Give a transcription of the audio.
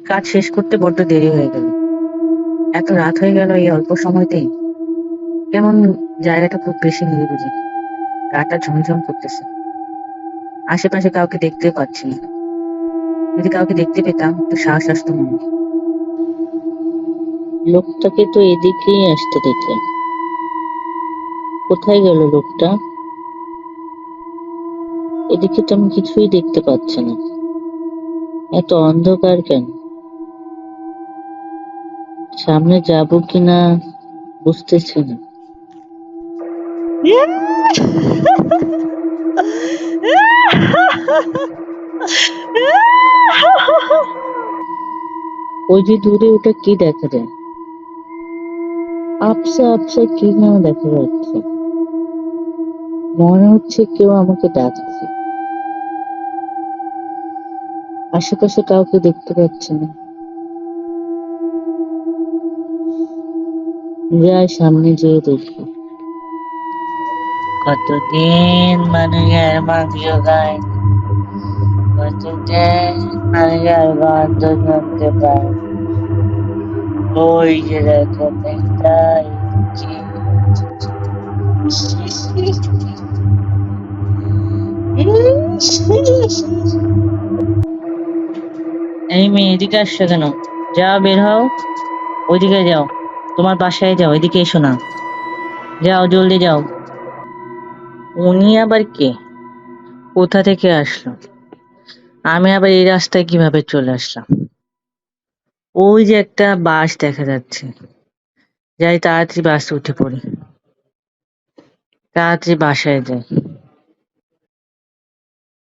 কাজ শেষ করতে বড্ড দেরি হয়ে গেল। এত রাত হয়ে গেল এই অল্প সময়তেই। কেমন জায়গাটা খুব বেশি নিরিবিলি। গাটা ঝমঝম করতেছে। আশেপাশে কাউকে দেখতেও পাচ্ছি না। যদি কাউকে দেখতে পেতাম একটু সাহস আসতো মনে। লোকটাকে তো এদিকেই আসতে দেখলাম। কোথায় গেল লোকটা? এদিকে তো আমি কিছুই দেখতে পাচ্ছি না। এত অন্ধকার কেন? সামনে যাবো কিনা বুঝতেছি না। ওই যে দূরে ওটা কি দেখা যায়? আবসা আবসা কি যেন দেখা যাচ্ছে। মনে হচ্ছে কেউ আমাকে ডাকছে। আশেপাশে কাউকে দেখতে পাচ্ছি না। যাই সামনে যেয়ে দেখি। কতদিন মানুষের মাংস খায়, কতদিন মানুষের গন্ধ শুনতে পায়। ওই যে দেখো মেঘটাই এই মেয়ে এদিকে আসছো কেন? যাও বের হও, ওইদিকে যাও, তোমার বাসায় যাও, এদিকে এসো না। যাও জলদি যাও। উনি আবার কে? কোথা থেকে আসলো? আমি আবার এই রাস্তায় কিভাবে চলে আসলাম? ওই যে একটা বাস দেখা যাচ্ছে। যাই তাড়াতাড়ি বাসে উঠে পড়ি, তাড়াতাড়ি বাসায় যাই।